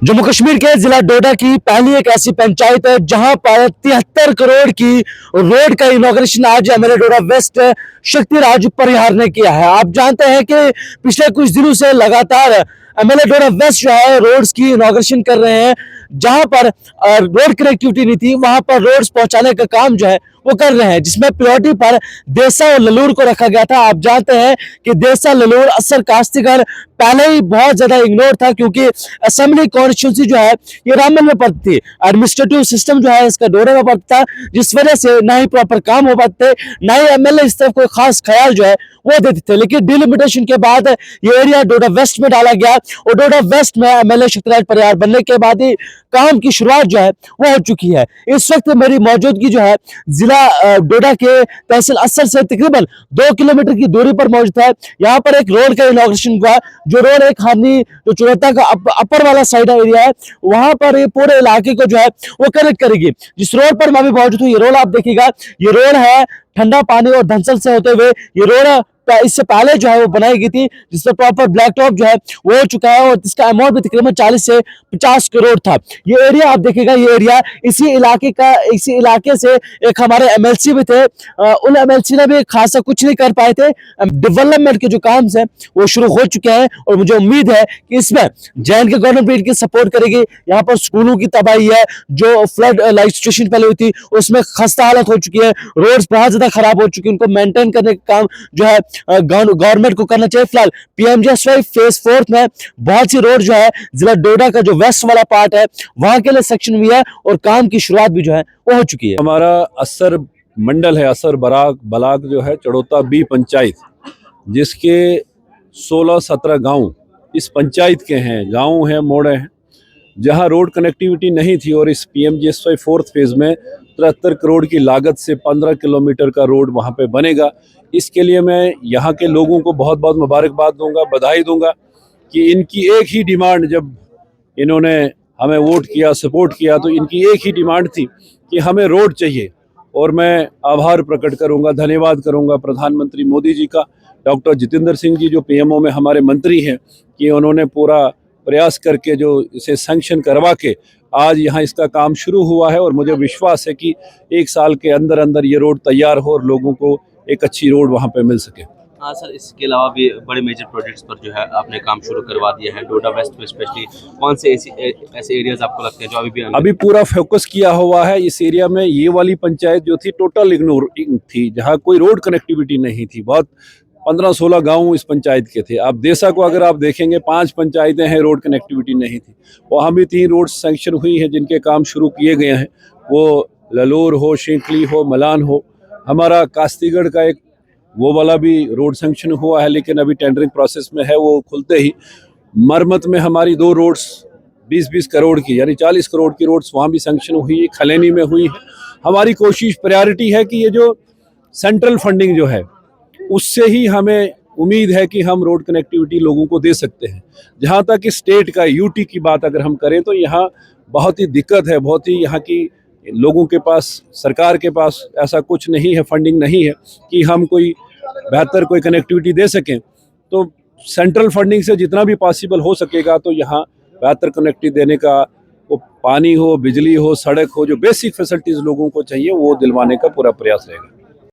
जम्मू कश्मीर के जिला डोडा की पहली एक ऐसी पंचायत है जहां पर 73 करोड़ की रोड का इनॉग्रेशन आज एमएलए डोडा वेस्ट शक्तिराज परिहार ने किया है। आप जानते हैं कि पिछले कुछ दिनों से लगातार एमएलए डोडा वेस्ट जो है रोड्स की इनॉग्रेशन कर रहे हैं। जहां पर रोड कनेक्टिविटी नहीं थी वहां पर रोड्स पहुंचाने का काम जो है वो कर रहे हैं, जिसमें प्रायोरिटी पर देसा और ललूर को रखा गया था। आप जानते हैं कि देसा, ललूर, असर, कास्तीगढ़ पहले ही बहुत ज्यादा इग्नोर था क्योंकि असेंबली कॉन्स्टिट्यूंसी जो है ये रामबन में पड़ती थी। एडमिनिस्ट्रेटिव सिस्टम जो है इसका डोडा में पड़ता था, जिस वजह से ना ही प्रॉपर काम हो पाते, ना ही एमएलए इस तरफ कोई खास ख्याल जो है वो देते थे। लेकिन डिलिमिटेशन के बाद ये एरिया डोडा वेस्ट में डाला गया और डोडा वेस्ट में एमएलए शक्तिराज परिहार बनने के बाद ही काम की शुरुआत जो है वो हो चुकी है। इस वक्त मेरी मौजूदगी जो है जिला डोडा के तहसील असर से तकरीबन 2 किलोमीटर की दूरी पर मौजूद है। यहाँ पर एक रोड का इनॉग्रेशन हुआ, जो रोड एक हानी जो चुरता का अपर वाला साइड एरिया है, वहां पर ये पूरे इलाके को जो है वो कनेक्ट करेगी। जिस रोड पर मैं भी मौजूद हूँ, ये रोड आप देखिएगा, ये रोड है ठंडा पानी और धनसल से होते हुए ये रोड इससे पहले जो है वो बनाई गई थी, जिसमें प्रॉपर ब्लैक टॉप जो है वो हो चुका है और इसका अमाउंट भी तकरीबन 40 से 50 करोड़ था। ये एरिया आप देखिएगा, ये एरिया इसी इलाके से एक हमारे एमएलसी भी थे, उन एमएलसी ने भी खासा कुछ नहीं कर पाए थे। डेवलपमेंट के जो काम है वो शुरू हो चुके हैं और मुझे उम्मीद है कि इसमें जैन के गवर्नमेंट भी इनकी सपोर्ट करेगी। यहाँ पर स्कूलों की तबाही है, जो फ्लड लाइक सिचुएशन पहले हुई थी उसमें खस्ता हालत हो चुकी है, रोड्स बहुत ज्यादा खराब हो चुकी है, उनको मेंटेन करने का काम जो है गवर्नमेंट को करना चाहिए। फिलहाल पीएमजीएसवाई फेज 4 में बहुत सी रोड जो है जिला डोडा का जो वेस्ट वाला पार्ट है वहां के लिए सेक्शन हुई है और काम की शुरुआत भी जो है वो हो चुकी है। हमारा असर मंडल है, असर बलाक जो है चड़ोता बी पंचायत, जिसके 16-17 गांव इस पंचायत के हैं, गांव हैं, मोड़े हैं, जहां रोड कनेक्टिविटी नहीं थी। और इस पीएमजीएसवाई 4th फेज में 73 करोड़ की लागत से 15 किलोमीटर का रोड वहां पे बनेगा। इसके लिए मैं यहाँ के लोगों को बहुत बहुत मुबारकबाद दूंगा, बधाई दूंगा कि इनकी एक ही डिमांड, जब इन्होंने हमें वोट किया, सपोर्ट किया, तो इनकी एक ही डिमांड थी कि हमें रोड चाहिए। और मैं आभार प्रकट करूंगा, धन्यवाद करूंगा प्रधानमंत्री मोदी जी का, डॉक्टर जितेंद्र सिंह जी जो पीएमओ में हमारे मंत्री हैं, कि उन्होंने पूरा प्रयास करके जो इसे सैंक्शन करवा के आज यहाँ इसका काम शुरू हुआ है। और मुझे विश्वास है कि 1 साल के अंदर अंदर ये रोड तैयार हो और लोगों को एक अच्छी रोड वहाँ पे मिल सके। हाँ सर, इसके अलावा भी बड़े मेजर प्रोजेक्ट्स पर जो है आपने काम शुरू करवा दिया है डोडा वेस्ट में। स्पेशली कौन से ऐसे एरियाज आपको लगते हैं जो अभी पूरा फोकस किया हुआ है इस एरिया में? ये वाली पंचायत जो थी टोटल इग्नोर थी, जहाँ कोई रोड कनेक्टिविटी नहीं थी। बहुत 15-16 गांव इस पंचायत के थे। आप देसा को अगर आप देखेंगे 5 पंचायतें हैं, रोड कनेक्टिविटी नहीं थी। वहाँ भी 3 रोड सैंक्शन हुई हैं जिनके काम शुरू किए गए हैं, वो ललोर हो, शिंकली हो, मलान हो। हमारा कास्तीगढ़ का एक वो वाला भी रोड सैंक्शन हुआ है, लेकिन अभी टेंडरिंग प्रोसेस में है। वो खुलते ही मरम्मत में हमारी 2 रोड्स 20-20 करोड़ की, यानी 40 करोड़ की रोड्स वहाँ भी सैंक्शन हुई है, खलैनी में हुई है। हमारी कोशिश, प्रायोरिटी है कि ये जो सेंट्रल फंडिंग जो है उससे ही हमें उम्मीद है कि हम रोड कनेक्टिविटी लोगों को दे सकते हैं। जहाँ तक स्टेट का यूटी की बात अगर हम करें तो यहाँ बहुत ही दिक्कत है, बहुत ही यहाँ की लोगों के पास, सरकार के पास ऐसा कुछ नहीं है, फंडिंग नहीं है कि हम कोई बेहतर कोई कनेक्टिविटी दे सकें। तो सेंट्रल फंडिंग से जितना भी पॉसिबल हो सकेगा तो यहाँ बेहतर कनेक्टिविटी देने का, वो पानी हो, बिजली हो, सड़क हो, जो बेसिक फैसिलिटीज़ लोगों को चाहिए वो दिलवाने का पूरा प्रयास रहेगा।